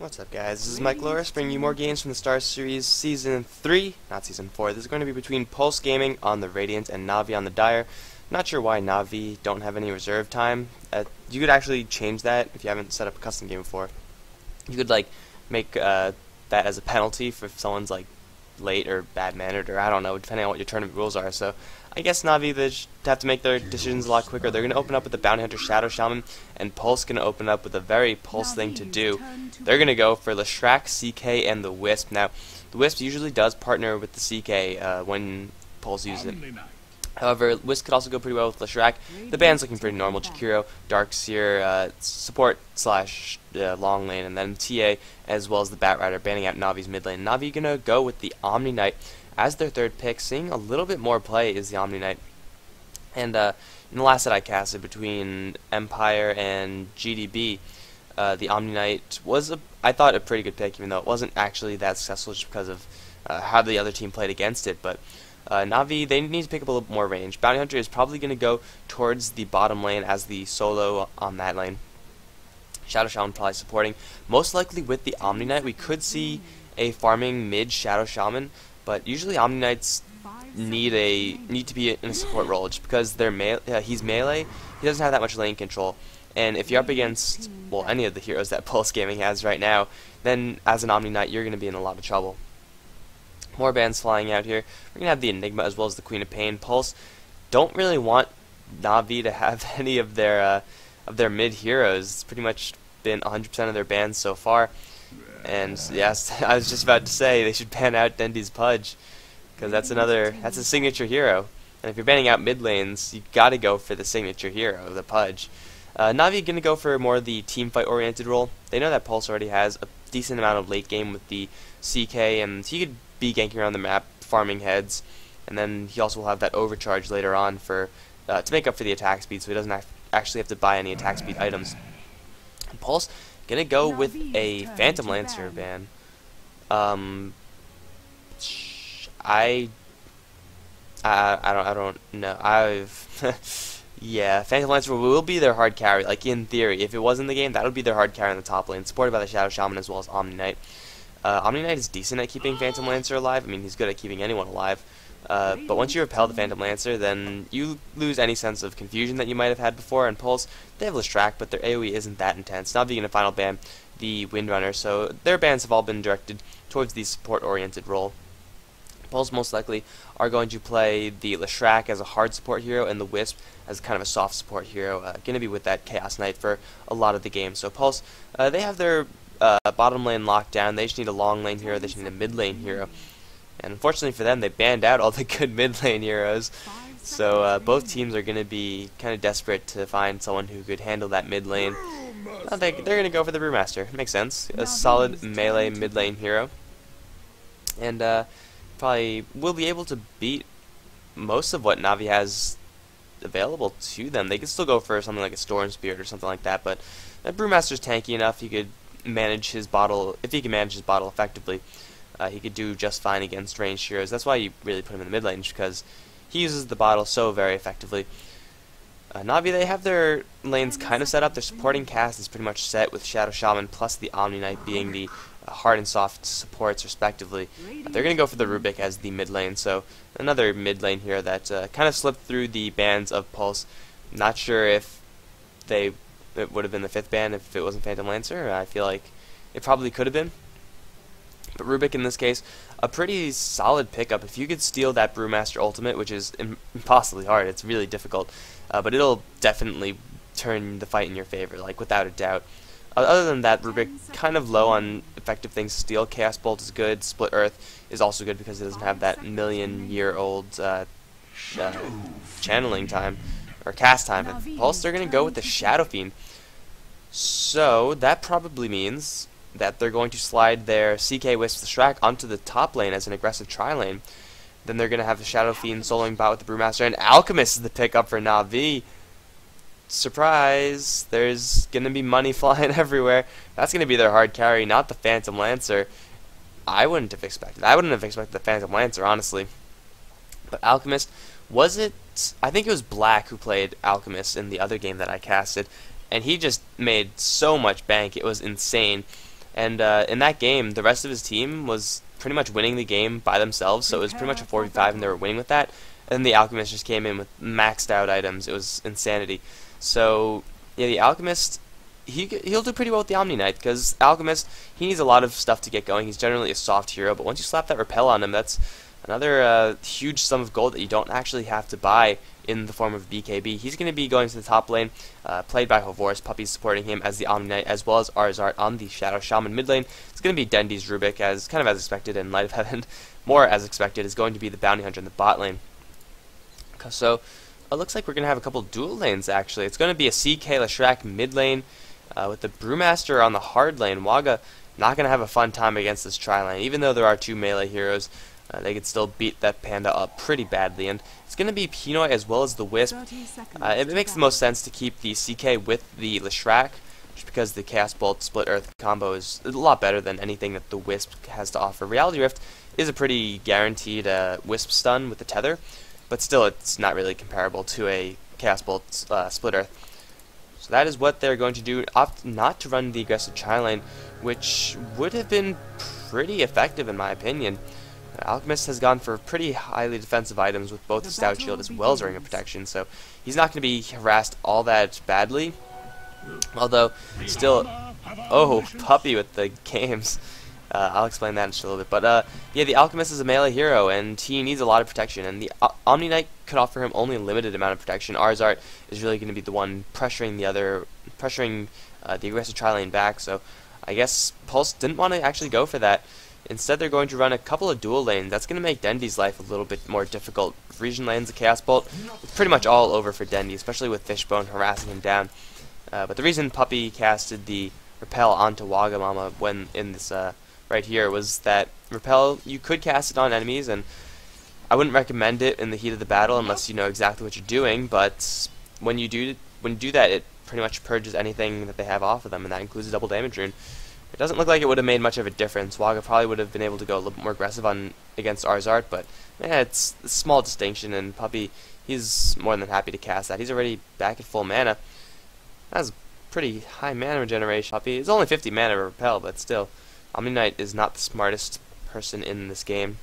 What's up, guys? This is Mike Loris bringing you more games from the Starseries Season 3, not Season 4. This is going to be between Pulse Gaming on the Radiant and Navi on the Dire. Not sure why Navi don't have any reserve time. You could actually change that if you haven't set up a custom game before. You could make that as a penalty for if someone's late or bad-mannered, or I don't know, depending on what your tournament rules are. So I guess Navi, they have to make their decisions a lot quicker. They're going to open up with the Bounty Hunter Shadow Shaman, and Pulse going to open up with a very Pulse thing to do. They're going to go for Leshrac, CK, and the Wisp. Now, the Wisp usually does partner with the CK when Pulse uses it. However, Wisp could also go pretty well with Leshrac. The band's looking pretty normal. Jakiro, Darkseer, support slash long lane, and then TA, as well as the Batrider, banning out Navi's mid lane. Navi gonna go with the Omni Knight as their third pick. Seeing a little bit more play is the Omni Knight. And in the last set I casted between Empire and GDB, the Omni Knight was, I thought, a pretty good pick, even though it wasn't actually that successful just because of how the other team played against it. But Navi, they need to pick up a little more range. Bounty Hunter is probably going to go towards the bottom lane as the solo on that lane. Shadow Shaman probably supporting. Most likely with the Omni Knight, we could see a farming mid Shadow Shaman, but usually Omni Knights need to be in a support role just because he's melee. He doesn't have that much lane control, and if you're up against any of the heroes that Pulse Gaming has right now, then as an Omni Knight you're going to be in a lot of trouble. More bands flying out here. We're going to have the Enigma as well as the Queen of Pain. Pulse don't really want Navi to have any of their mid heroes. It's pretty much been 100% of their bans so far. And yes, I was just about to say they should ban out Dendy's Pudge, because that's a signature hero. And if you're banning out mid lanes, you got to go for the signature hero, the Pudge. Navi going to go for more the team fight oriented role. They know that Pulse already has a decent amount of late game with the CK, and he could be ganking around the map, farming heads, and then he also will have that overcharge later on for to make up for the attack speed, so he doesn't actually have to buy any attack speed items. And Pulse gonna go with a Phantom Lancer ban. I don't know. Yeah, Phantom Lancer will be their hard carry. Like in theory, if it was in the game, that would be their hard carry in the top lane, supported by the Shadow Shaman as well as Omni Knight. Omni Knight is decent at keeping Phantom Lancer alive. I mean, he's good at keeping anyone alive. But once you repel the Phantom Lancer, then you lose any sense of confusion that you might have had before. And Pulse, they have Leshrac, but their AoE isn't that intense. Navi gonna final ban the Windrunner, so their bans have all been directed towards the support-oriented role. Pulse most likely are going to play the Leshrac as a hard support hero and the Wisp as kind of a soft support hero. Going to be with that Chaos Knight for a lot of the game. So Pulse, they have their bottom lane locked down. They just need a long lane hero. They just need a mid lane hero. And unfortunately for them, they banned out all the good mid lane heroes. So both teams are going to be kind of desperate to find someone who could handle that mid lane. They're going to go for the Brewmaster. Makes sense. A solid melee mid lane hero. And probably will be able to beat most of what Navi has available to them. They could still go for something like a Storm Spirit or something like that, but Brewmaster's tanky enough. He could manage his bottle. If he can manage his bottle effectively, he could do just fine against ranged heroes. That's why you really put him in the mid lane, because he uses the bottle so very effectively. Navi, they have their lanes kind of set up. Their supporting cast is pretty much set with Shadow Shaman plus the Omni Knight being the hard and soft supports respectively. They're going to go for the Rubik as the mid lane, so another mid lane here that kind of slipped through the bans of Pulse. Not sure if it would have been the 5th ban if it wasn't Phantom Lancer. I feel like it probably could have been. But Rubik in this case, a pretty solid pickup. If you could steal that Brewmaster ultimate, which is impossibly hard, it's really difficult, but it'll definitely turn the fight in your favor, without a doubt. Other than that, Rubik kind of low on effective things to steal. Chaos Bolt is good. Split Earth is also good because it doesn't have that million-year-old channeling time or cast time. And Pulse, they're going to go with the Shadow Fiend. So that probably means that they're going to slide their CK Wisp Leshrac onto the top lane as an aggressive tri-lane. Then they're going to have the Shadow Fiend soloing bot with the Brewmaster, and Alchemist is the pickup for Navi. Surprise! There's going to be money flying everywhere. That's going to be their hard carry, not the Phantom Lancer. I wouldn't have expected the Phantom Lancer, honestly. But Alchemist, was it? I think it was Black who played Alchemist in the other game that I casted, and he just made so much bank. It was insane. And in that game, the rest of his team was pretty much winning the game by themselves, so it was pretty much a 4v5, and they were winning with that. And then the Alchemist just came in with maxed out items. It was insanity. So yeah, the Alchemist, he'll do pretty well with the Omni Knight, because Alchemist, he needs a lot of stuff to get going. He's generally a soft hero, but once you slap that repel on him, that's another huge sum of gold that you don't actually have to buy in the form of BKB. He's going to be going to the top lane, played by Hovor's. Puppy's supporting him as the Omni Knight, as well as Arzart on the Shadow Shaman mid lane. It's going to be Dendy's Rubik, as kind of as expected, and Light of Heaven, more as expected, is going to be the Bounty Hunter in the bot lane. So it looks like we're going to have a couple dual lanes, actually. It's going to be a CK Leshrac mid lane, with the Brewmaster on the hard lane. Waga not going to have a fun time against this tri-lane. Even though there are two melee heroes, they could still beat that Panda up pretty badly. And it's going to be Pinoy as well as the Wisp. It makes the most sense to keep the CK with the Leshrac, just because the Chaos Bolt Split Earth combo is a lot better than anything that the Wisp has to offer. Reality Rift is a pretty guaranteed Wisp stun with the tether, but still it's not really comparable to a Chaos Bolt Split Earth. So that is what they're going to do. Opt not to run the aggressive tri-lane, which would have been pretty effective in my opinion. Alchemist has gone for pretty highly defensive items with both the Stout Shield as well as Ring of Protection, so he's not going to be harassed all that badly. Although, still, oh, Puppy with the games. I'll explain that in just a little bit. But yeah, the Alchemist is a melee hero, and he needs a lot of protection, and the Omni Knight could offer him only a limited amount of protection. Arzart is really going to be the one pressuring the aggressive tri-lane back, so I guess Pulse didn't want to actually go for that. Instead, they're going to run a couple of dual lanes. That's going to make Dendy's life a little bit more difficult. Region lanes, the Chaos Bolt, it's pretty much all over for Dendy, especially with Fishbone harassing him down. But the reason Puppy casted the Repel onto Wagamama when in this right here was that Repel, you could cast it on enemies, and I wouldn't recommend it in the heat of the battle unless you know exactly what you're doing, but when you do that, it pretty much purges anything that they have off of them, and that includes a double damage rune. It doesn't look like it would have made much of a difference. Waga probably would have been able to go a little bit more aggressive against Arzart, but yeah, it's a small distinction, and Puppy, he's more than happy to cast that. He's already back at full mana. That's pretty high mana regeneration. Puppy, it's only 50 mana to repel, but still, Omni Knight is not the smartest person in this game.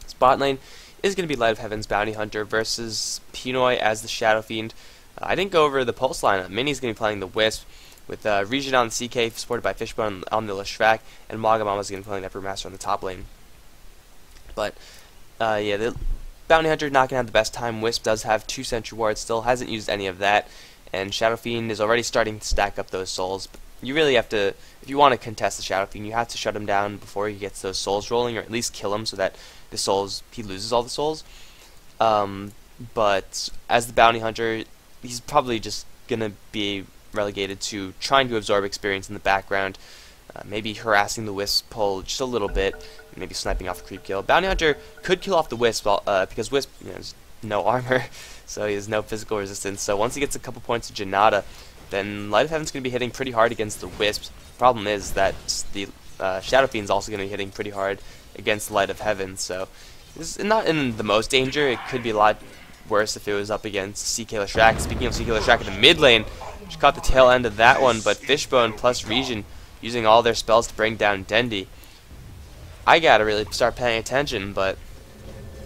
Spot lane is going to be Light of Heaven's Bounty Hunter versus Pinoy as the Shadow Fiend. I didn't go over the Pulse lineup. Minnie's going to be playing the Wisp, with Region on the CK supported by Fishbone on the Leshrac, and Wagamama's going to be playing that Brewmaster on the top lane. But yeah, the Bounty Hunter not going to have the best time. Wisp does have 2 Sentry Wards, still hasn't used any of that, and Shadow Fiend is already starting to stack up those souls. But you really have to, if you want to contest the Shadow Fiend, you have to shut him down before he gets those souls rolling, or at least kill him so that he loses all the souls. But as the Bounty Hunter, he's probably just going to be relegated to trying to absorb experience in the background, maybe harassing the Wisp pull just a little bit, maybe sniping off a creep kill. Bounty Hunter could kill off the Wisp, because Wisp has no armor, so he has no physical resistance. So once he gets a couple points of Janata, then Light of Heaven's going to be hitting pretty hard against the Wisp. Problem is that the Shadow Fiend's also going to be hitting pretty hard against Light of Heaven, so this is not in the most danger. It could be a lot worse if it was up against CK Leshrac. Speaking of CK Leshrac in the mid lane, just caught the tail end of that one, but Fishbone plus Region using all their spells to bring down Dendy. I gotta really start paying attention, but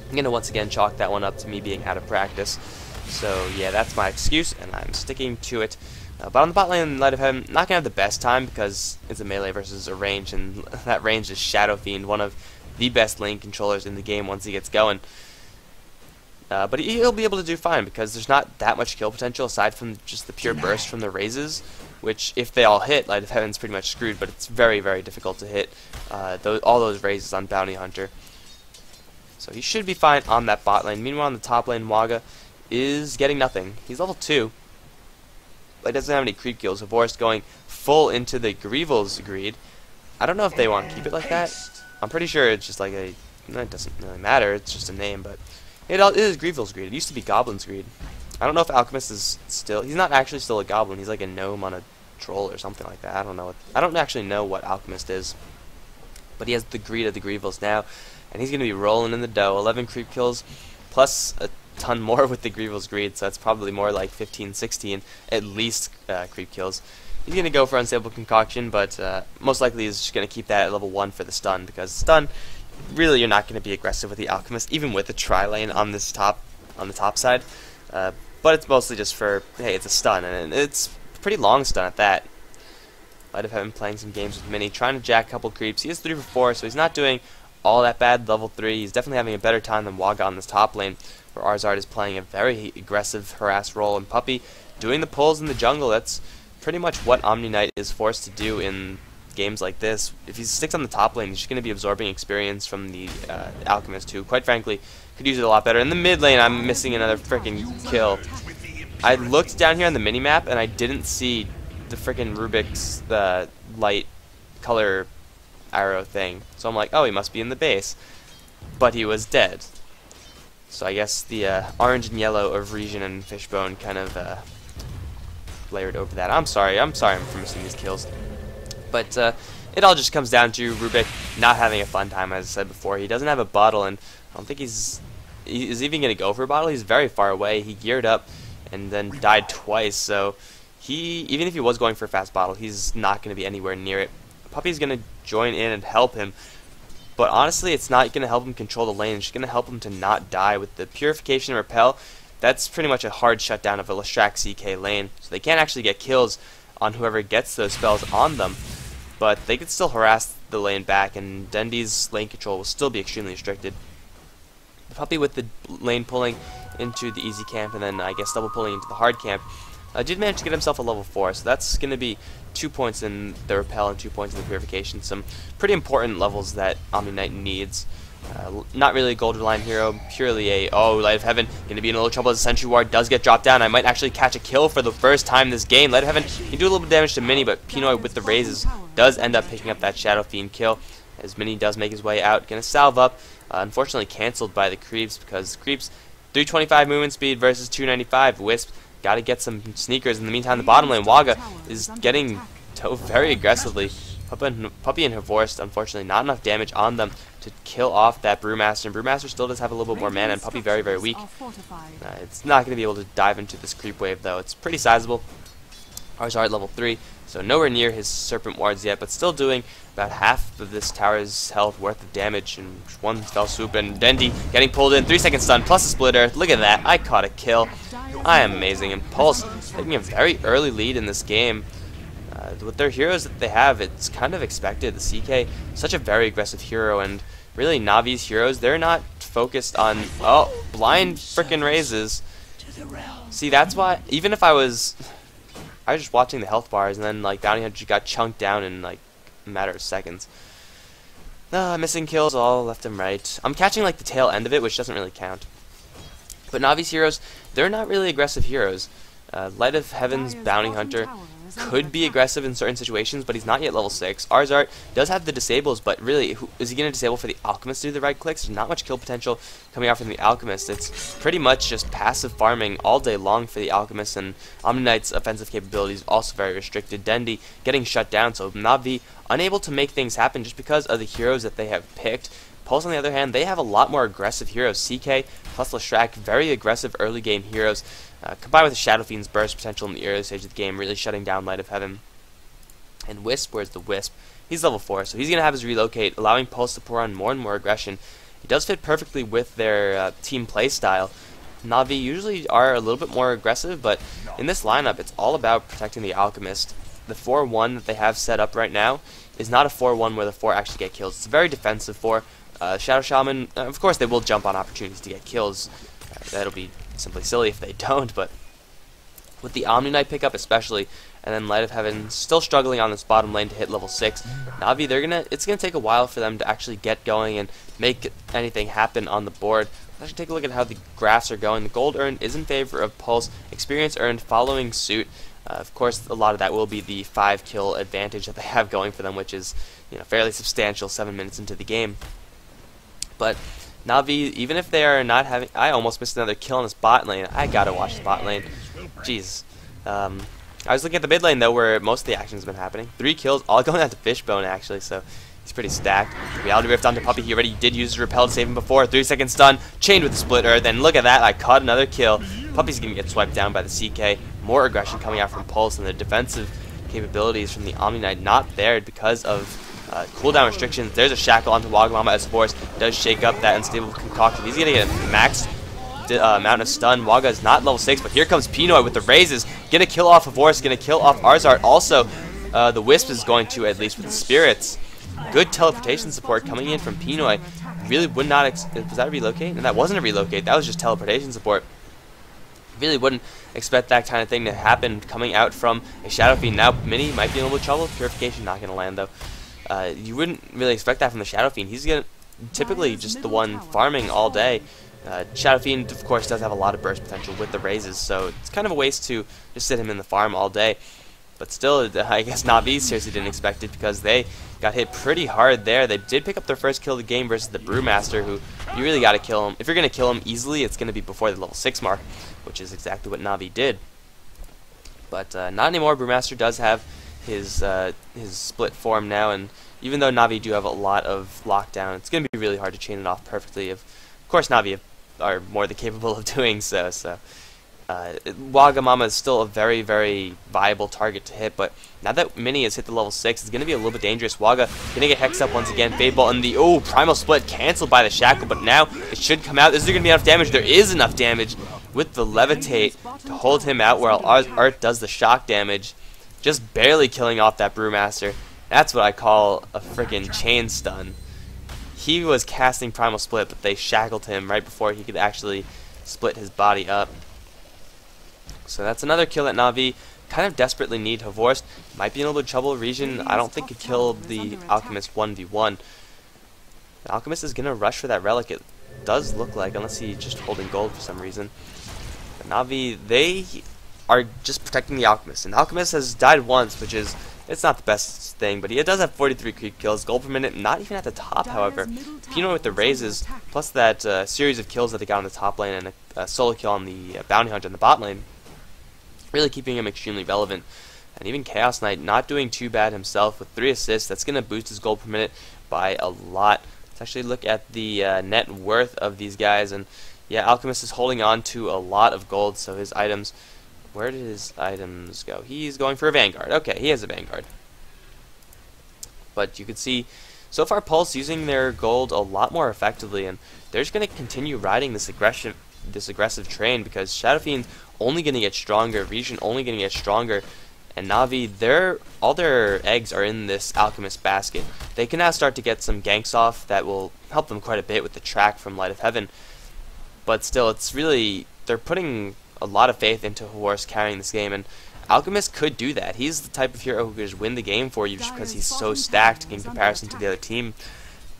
I'm gonna once again chalk that one up to me being out of practice. So yeah, that's my excuse, and I'm sticking to it. But on the bot lane, Light of Heaven, not gonna have the best time because it's a melee versus a range, and that range is Shadow Fiend, one of the best lane controllers in the game once he gets going. But he'll be able to do fine because there's not that much kill potential aside from just the pure burst from the raises, which if they all hit, Light of Heaven's pretty much screwed, but it's very, very difficult to hit all those raises on Bounty Hunter. So he should be fine on that bot lane. Meanwhile, on the top lane, Waga is getting nothing. He's level 2, but he doesn't have any creep kills. Hovor's going full into the Greevil's Greed. I don't know if they want to keep it like that. I'm pretty sure it's just like it doesn't really matter, it's just a name, but it is Greevil's Greed. It used to be Goblin's Greed. I don't know if Alchemist is still... He's not actually still a Goblin. He's like a gnome on a troll or something like that. I don't know. I don't actually know what Alchemist is. But he has the Greed of the Greevils now. And he's going to be rolling in the dough. 11 creep kills, plus a ton more with the Greevil's Greed. So it's probably more like 15, 16, at least creep kills. He's going to go for Unstable Concoction, but most likely he's just going to keep that at level 1 for the stun, because stun, really you're not going to be aggressive with the Alchemist, even with the tri-lane on the top side. But it's mostly just for, hey, it's a stun, and it's a pretty long stun at that. Light of Heaven playing some games with Mini, trying to jack a couple creeps. He is 3 for 4, so he's not doing all that bad. Level 3, he's definitely having a better time than Waga on this top lane, where Arzard is playing a very aggressive harass role, and Puppey doing the pulls in the jungle. That's pretty much what Omni Knight is forced to do in games like this. If he sticks on the top lane, he's just going to be absorbing experience from the Alchemist, who, quite frankly, could use it a lot better. In the mid lane, I'm missing another freaking kill. I looked down here on the minimap, and I didn't see the freaking Rubik's light color arrow thing. So I'm like, oh, he must be in the base. But he was dead. So I guess the orange and yellow of Region and Fishbone kind of layered over that. I'm sorry for missing these kills. But it all just comes down to Rubik not having a fun time, as I said before. He doesn't have a bottle, and I don't think he's even going to go for a bottle. He's very far away. He geared up and then died twice, so even if he was going for a fast bottle, he's not going to be anywhere near it. Puppey's going to join in and help him, but honestly, it's not going to help him control the lane. It's just going to help him to not die. With the Purification and Repel, that's pretty much a hard shutdown of a Leshrac CK lane, so they can't actually get kills on whoever gets those spells on them, but they could still harass the lane back, and Dendy's lane control will still be extremely restricted. The Puppey with the lane pulling into the easy camp, and then I guess double pulling into the hard camp, did manage to get himself a level 4, so that's going to be 2 points in the Repel and 2 points in the Purification. Some pretty important levels that Omni Knight needs. Not really a gold line hero, purely a, Light of Heaven, going to be in a little trouble as the Sentry Ward does get dropped down. I might actually catch a kill for the first time this game. Light of Heaven can do a little bit of damage to Mini, but Pinoy with the raises does end up picking up that Shadow Fiend kill, as Mini does make his way out. Going to salve up, unfortunately cancelled by the creeps, because creeps 325 movement speed versus 295. Wisp got to get some sneakers. In the meantime, the bottom lane, Waga is getting towed very aggressively. Puppey and Havorst, unfortunately, not enough damage on them to kill off that Brewmaster. And Brewmaster still does have a little bit more mana, and Puppey very, very weak. It's not going to be able to dive into this creep wave, though. It's pretty sizable. Arzard level 3, so nowhere near his Serpent Wards yet, but still doing about half of this tower's health worth of damage in one fell swoop. And Dendy getting pulled in, 3-second stun plus a splitter. Look at that, I caught a kill. I am amazing. And Pulse taking a very early lead in this game. With their heroes that they have, it's kind of expected. The CK, such a very aggressive hero, and really Navi's heroes, they're not focused on, blind frickin' raises. See, that's why, even if I was just watching the health bars, and then like Bounty Hunter got chunked down in like a matter of seconds. Missing kills all left and right. I'm catching like the tail end of it, which doesn't really count. But Navi's heroes, they're not really aggressive heroes. Light of Heaven's Bounty Hunter could be aggressive in certain situations, but he's not yet level 6. Arzard does have the disables, but really, is he going to disable for the Alchemist to do the right clicks? There's not much kill potential coming out from the Alchemist. It's pretty much just passive farming all day long for the Alchemist, and Omni Knight's offensive capabilities also very restricted. Dendy getting shut down, so Navi unable to make things happen just because of the heroes that they have picked. Pulse, on the other hand, they have a lot more aggressive heroes. CK plus Leshrac, very aggressive early game heroes. Combined with the Shadow Fiend's burst potential in the early stage of the game, really shutting down Light of Heaven. And Wisp, where's the Wisp? He's level 4, so he's going to have his relocate, allowing Pulse to pour on more and more aggression. He does fit perfectly with their team play style. Navi usually are a little bit more aggressive, but in this lineup, it's all about protecting the Alchemist. The 4-1 that they have set up right now is not a 4-1 where the 4 actually get kills. It's a very defensive 4. Shadow Shaman, of course, they will jump on opportunities to get kills. That'll be simply silly if they don't, but with the Omni Knight pickup especially, and then Light of Heaven still struggling on this bottom lane to hit level 6, Navi, it's gonna take a while for them to actually get going and make anything happen on the board. Let's actually take a look at how the graphs are going. The gold earned is in favor of Pulse, experience earned following suit. Of course, a lot of that will be the 5-kill advantage that they have going for them, which is fairly substantial 7 minutes into the game. But Navi, even if they are not having... I almost missed another kill in this bot lane. I gotta watch the bot lane. Jeez. I was looking at the mid lane, though, where most of the action has been happening. 3 kills, all going out to Fishbone, actually, so he's pretty stacked. Reality Rift onto Puppey. He already did use his Repel to save him before. 3-second stun, chained with the splitter. Then look at that, I caught another kill. Puppey's gonna get swiped down by the CK. More aggression coming out from Pulse, and the defensive capabilities from the Omni Knight not there because of cooldown restrictions. There's a shackle onto Wagamama as Force does shake up that unstable concoction. He's going to get a max amount of stun. Waga is not level 6, but here comes Pinoy with the raises. Going to kill off Force, going to kill off Arzart. Also, the Wisp is going to, at least with the Spirits. Good teleportation support coming in from Pinoy. Really would not, was that a relocate? And that wasn't a relocate, that was just teleportation support. Really wouldn't expect that kind of thing to happen coming out from a Shadow Fiend. Now Mini might be in a little trouble. Purification not going to land though. You wouldn't really expect that from the Shadow Fiend. He's gonna typically just the one farming all day. Shadow Fiend of course does have a lot of burst potential with the raises, so it's kind of a waste to just sit him in the farm all day. But still, I guess Na'Vi seriously didn't expect it because they got hit pretty hard there. They did pick up their first kill of the game versus the Brewmaster, who you really got to kill him. If you're going to kill him easily, it's going to be before the level 6 mark, which is exactly what Na'Vi did. But not anymore. Brewmaster does have his split form now, and even though Na'Vi do have a lot of lockdown, it's going to be really hard to chain it off perfectly. Of course, Na'Vi are more than capable of doing so. Wagamama is still a very, very viable target to hit, but now that Mini has hit the level 6, it's going to be a little bit dangerous. Waga going to get hexed up once again. Fade Ball and the, Primal Split canceled by the Shackle, but now it should come out. Is there going to be enough damage? There is enough damage with the Levitate to hold him out, while Art does the shock damage, just barely killing off that Brewmaster. That's what I call a freaking chain stun. He was casting Primal Split, but they shackled him right before he could actually split his body up. So that's another kill at Na'Vi. Kind of desperately need Havorst. Might be in a little bit of trouble. Region, I don't think could kill the Alchemist 1v1. The Alchemist is going to rush for that relic, it does look like, unless he's just holding gold for some reason. But Na'Vi, they are just protecting the Alchemist. And the Alchemist has died once, which is, it's not the best thing, but he does have 43 creep kills. Gold per minute, not even at the top, however. Pinoy with the raises, plus that series of kills that they got on the top lane, and a solo kill on the Bounty Hunter in the bot lane. Really keeping him extremely relevant. And even Chaos Knight not doing too bad himself with 3 assists. That's going to boost his gold per minute by a lot. Let's actually look at the net worth of these guys. And yeah, Alchemist is holding on to a lot of gold. So his items, where did his items go? He's going for a Vanguard. Okay, he has a Vanguard. But you can see so far Pulse using their gold a lot more effectively. And they're just going to continue riding this aggressive train, because Shadow Fiend's only going to get stronger, Region only going to get stronger, and Na'Vi, all their eggs are in this Alchemist basket. They can now start to get some ganks off that will help them quite a bit with the track from Light of Heaven, but still, it's really, they're putting a lot of faith into Havorst carrying this game, and Alchemist could do that. He's the type of hero who could just win the game for you just because he's so stacked in comparison to the other team,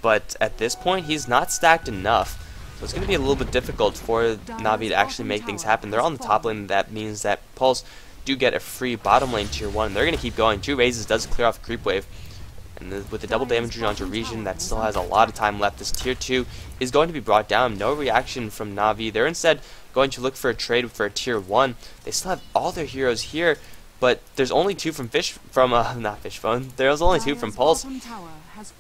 but at this point, he's not stacked enough. So it's going to be a little bit difficult for Na'Vi to actually make things happen. They're on the top lane. That means that Pulse do get a free bottom lane tier 1. They're going to keep going. 2 raises does clear off a creep wave. And with the double damage onto Region, that still has a lot of time left. This tier 2 is going to be brought down. No reaction from Na'Vi. They're instead going to look for a trade for a tier 1. They still have all their heroes here, but there's only 2 from not Fishbone. There's only 2 from Pulse.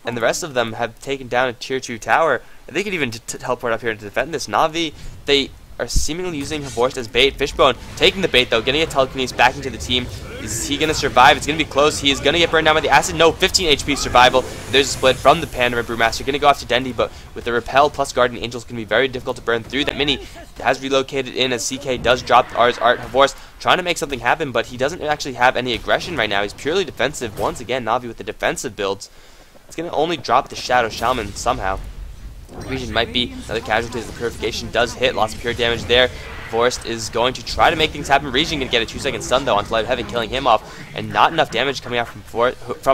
And the rest of them have taken down a tier 2 tower. They could even teleport up here to defend this. Na'Vi, they are seemingly using Havorst as bait. Fishbone taking the bait though, getting a telekinesis back into the team. Is he going to survive? It's going to be close. He is going to get burned down by the acid. No, 15 HP survival. There's a split from the Panda Brewmaster. Going to go after Dendi, but with the Repel plus Guardian Angel, it's going to be very difficult to burn through. That Mini has relocated in as CK does drop Art. Havorst trying to make something happen, but he doesn't actually have any aggression right now. He's purely defensive. Once again, Na'Vi with the defensive builds. It's going to only drop the Shadow Shaman somehow. Region might be another casualty as the Purification does hit. Lots of pure damage there. Forrest is going to try to make things happen. Region going to get a 2-second stun though on Light of Heaven, killing him off. And not enough damage coming out from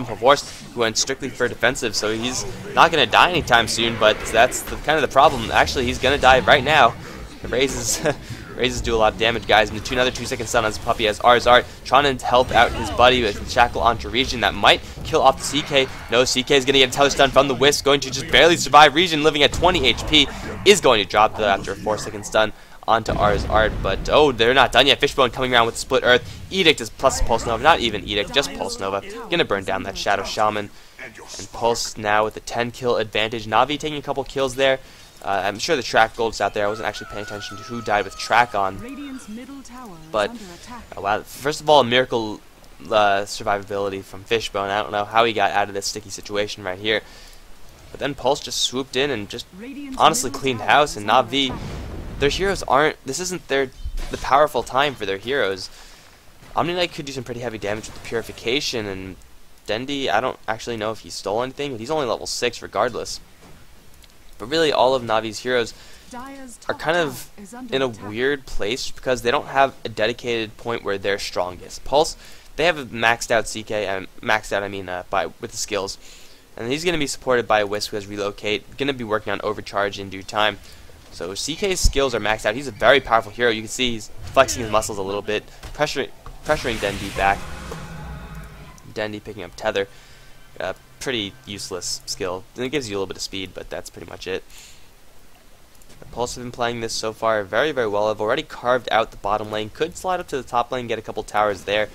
Havorst, who went strictly for defensive. So he's not going to die anytime soon, but that's kind of the problem. Actually, he's going to die right now. The raises do a lot of damage, guys. And another 2-second stun on his puppy as Arzart trying to help out his buddy with the shackle onto Region that might kill off the CK. No, CK is going to get a telestun from the Wisp, going to just barely survive. Region living at 20 HP is going to drop though after a 4-second stun onto Arzart. But they're not done yet. Fishbone coming around with Split Earth. Edict is plus Pulse Nova, not even Edict, just Pulse Nova. Gonna burn down that Shadow Shaman. And Pulse now with a 10-kill advantage. Na'Vi taking a couple kills there. I'm sure the track gold's out there. I wasn't actually paying attention to who died with track on. But, wow, first of all, a miracle survivability from Fishbone. I don't know how he got out of this sticky situation right here. But then Pulse just swooped in and just honestly cleaned house, and Na'Vi, their heroes aren't, this isn't the powerful time for their heroes. Omni-Knight could do some pretty heavy damage with the Purification, and Dendi, I don't actually know if he stole anything, but he's only level 6 regardless. But really all of Navi's heroes are kind of in a weird place because they don't have a dedicated point where they're strongest. Pulse, they have a maxed out CK, maxed out I mean with the skills. And he's going to be supported by a Wisp who has Relocate, going to be working on Overcharge in due time. So CK's skills are maxed out. He's a very powerful hero. You can see he's flexing his muscles a little bit, pressuring Dendi back. Dendi picking up Tether. Pretty useless skill. And it gives you a little bit of speed, but that's pretty much it. The Pulse have been playing this so far very, very well. I've already carved out the bottom lane. Could slide up to the top lane, get a couple towers there.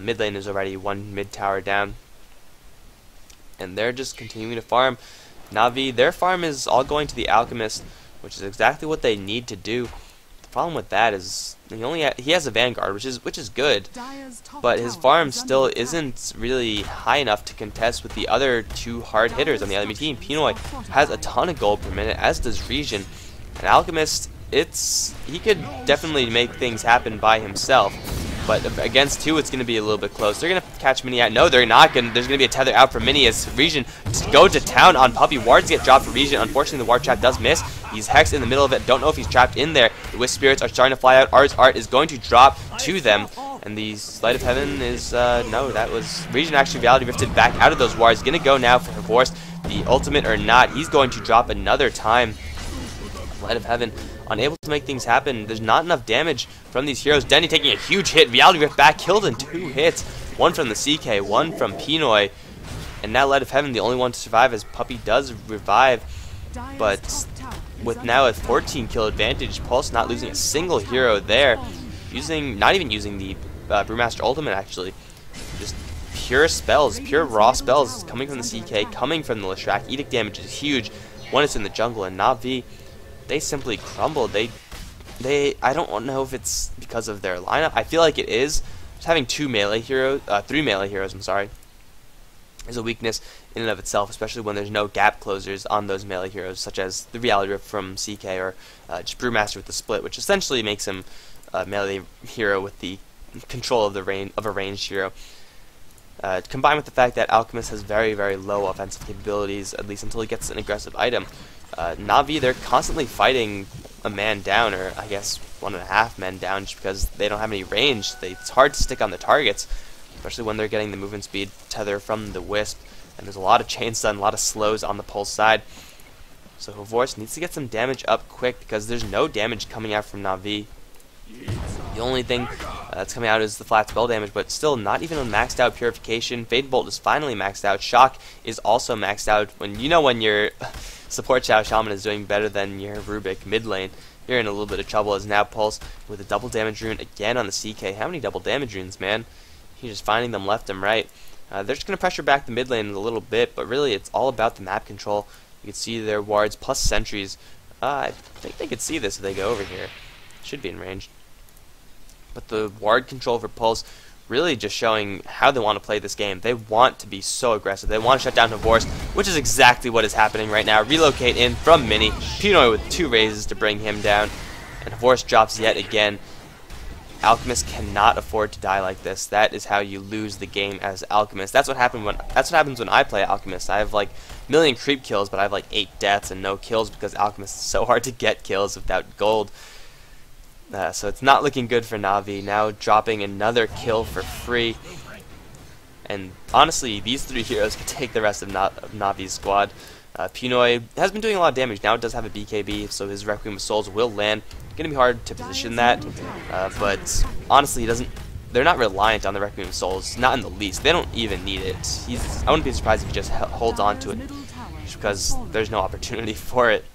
Mid lane is already one mid tower down. And they're just continuing to farm. Na'Vi, their farm is all going to the Alchemist, which is exactly what they need to do. The problem with that is he has a Vanguard, which is good, but his farm still isn't really high enough to contest with the other two hard hitters on the enemy team. Pinoy has a ton of gold per minute, as does Region. And Alchemist, he could definitely make things happen by himself. But against two, it's going to be a little bit close. They're going to catch Mini out. No, they're not. There's going to be a tether out for Mini as Region go to town on Puppey. Wards get dropped for Region. Unfortunately, the ward trap does miss. He's hexed in the middle of it. Don't know if he's trapped in there. The Wisp Spirits are starting to fly out. Ars Art is going to drop to them. And the Sleight of Heaven is, no, that was Region actually Reality Rifted back out of those wards. Going to go now for Horse. The ultimate or not, he's going to drop another time. Sleight of Heaven unable to make things happen. There's not enough damage from these heroes. Dendi taking a huge hit. Reality Rift back, killed in 2 hits. One from the CK, one from Pinoy. And now Light of Heaven, the only one to survive, as Puppey does revive. But with now a 14 kill advantage, Pulse not losing a single hero there. Not even using the Brewmaster ultimate actually. Just pure spells, pure raw spells coming from the CK, coming from the Leshrac. Edict damage is huge. One is in the jungle, and Na'Vi, they simply crumbled. I don't know if it's because of their lineup. I feel like it is. Just having 3 melee heroes, I'm sorry, is a weakness in and of itself, especially when there's no gap closers on those melee heroes, such as the Reality Rift from CK or just Brewmaster with the split, which essentially makes him a melee hero with the control of a ranged hero. Combined with the fact that Alchemist has very, very low offensive capabilities, at least until he gets an aggressive item. Na'Vi, they're constantly fighting a man down, or I guess 1.5 men down, just because they don't have any range. It's hard to stick on the targets, especially when they're getting the movement speed tether from the Wisp. And there's a lot of chain stun, a lot of slows on the Pulse side. So Horse needs to get some damage up quick because there's no damage coming out from Na'Vi. The only thing that's coming out is the flat spell damage, but still not even a maxed out Purification. Fade Bolt is finally maxed out. Shock is also maxed out. When your support Chao Shaman is doing better than your Rubik mid lane, you're in a little bit of trouble. As now Pulse with a double damage rune again on the CK. How many double damage runes, man? He's just finding them left and right. They're just going to pressure back the mid lane a little bit, but really it's all about the map control. You can see their wards plus sentries. I think they could see this if they go over here. Should be in range. But the ward control for Pulse really just showing how they want to play this game. They want to be so aggressive. They want to shut down Horse, which is exactly what is happening right now. Relocate in from Mini. Pinoy with 2 raises to bring him down. And Horse drops yet again. Alchemist cannot afford to die like this. That is how you lose the game as Alchemist. That's what happens when I play Alchemist. I have like a million creep kills, but I have like 8 deaths and no kills because Alchemist is so hard to get kills without gold. So it's not looking good for Na'Vi. Now dropping another kill for free. And honestly, these 3 heroes could take the rest of Na'Vi's squad. Pinoy has been doing a lot of damage. Now it does have a BKB, so his Requiem of Souls will land. Going to be hard to position that, but honestly, they're not reliant on the Requiem of Souls, not in the least. They don't even need it. I wouldn't be surprised if he just holds on to it, just because there's no opportunity for it.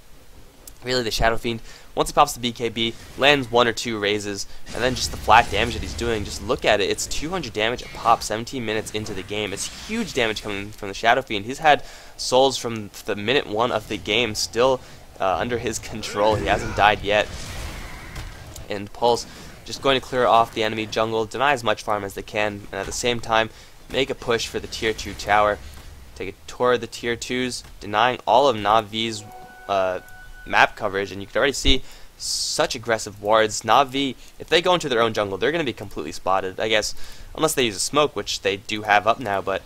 Really, the Shadow Fiend, once he pops the BKB, lands 1 or 2 raises, and then just the flat damage that he's doing, just look at it. It's 200 damage a pop, 17 minutes into the game. It's huge damage coming from the Shadow Fiend. He's had souls from the minute 1 of the game still under his control. He hasn't died yet. And Pulse just going to clear off the enemy jungle, deny as much farm as they can, and at the same time make a push for the tier 2 tower. Take a tour of the tier 2s, denying all of Navi's map coverage, and you can already see such aggressive wards. Navi, if they go into their own jungle, they're going to be completely spotted, I guess, unless they use a smoke, which they do have up now, but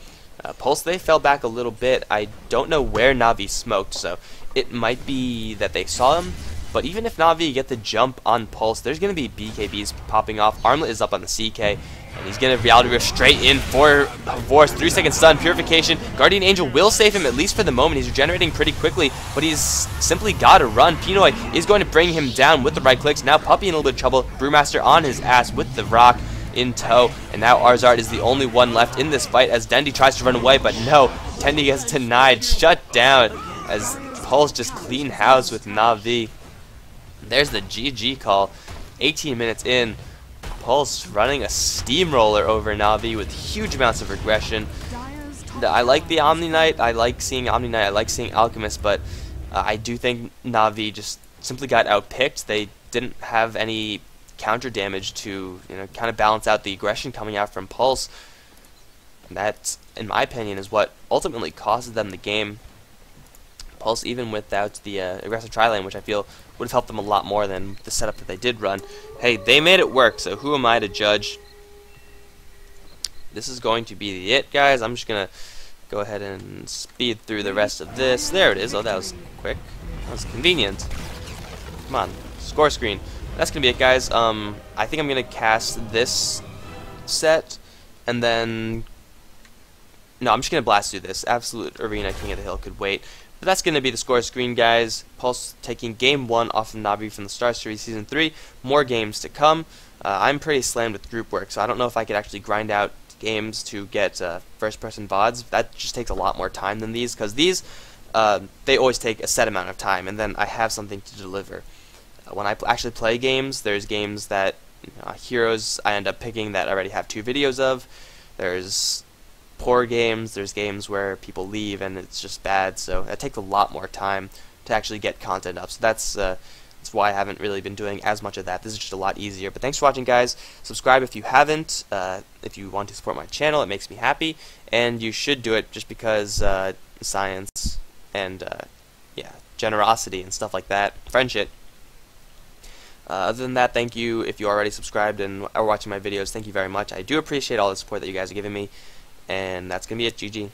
Pulse, they fell back a little bit. I don't know where Navi smoked, so it might be that they saw him, but even if Navi get the jump on Pulse, there's going to be BKBs popping off. Armlet is up on the CK, and he's going to Reality Rift straight in for Vorce. 3-second stun, Purification. Guardian Angel will save him, at least for the moment. He's regenerating pretty quickly, but he's simply got to run. Pinoy is going to bring him down with the right clicks. Now Puppey in a little bit of trouble. Brewmaster on his ass with the rock in tow, and now Arzard is the only one left in this fight as Dendi tries to run away, but no, Dendi gets denied, shut down as Pulse just clean house with Na'Vi. There's the GG call. 18 minutes in, Pulse running a steamroller over Na'Vi with huge amounts of regression. I like the Omni Knight, I like seeing Omni Knight, I like seeing Alchemist, but I do think Na'Vi just simply got outpicked. They didn't have any counter damage to, kind of balance out the aggression coming out from Pulse. And that, in my opinion, is what ultimately costed them the game. Pulse, even without the aggressive tri-lane, which I feel would have helped them a lot more than the setup that they did run. Hey, they made it work, so who am I to judge? This is going to be it, guys. I'm just going to go ahead and speed through the rest of this. There it is. Oh, that was quick. That was convenient. Come on, score screen. That's going to be it, guys. I think I'm going to cast this set, and then... No, I'm just going to blast through this. Absolute Arena King of the Hill could wait. But that's going to be the score screen, guys. Pulse taking Game 1 off of Navi from the Star Series Season 3. More games to come. I'm pretty slammed with group work, so I don't know if I could actually grind out games to get first-person VODs. That just takes a lot more time than these, because these, they always take a set amount of time, and then I have something to deliver. When I actually play games, there's games that heroes I end up picking that I already have 2 videos of. There's poor games, there's games where people leave and it's just bad, so it takes a lot more time to actually get content up. So that's why I haven't really been doing as much of that. This is just a lot easier. But thanks for watching, guys. Subscribe if you haven't. If you want to support my channel, it makes me happy, and you should do it just because science and yeah, generosity and stuff like that, friendship. Other than that, thank you if you already subscribed and are watching my videos. Thank you very much. I do appreciate all the support that you guys are giving me. And that's going to be it. GG.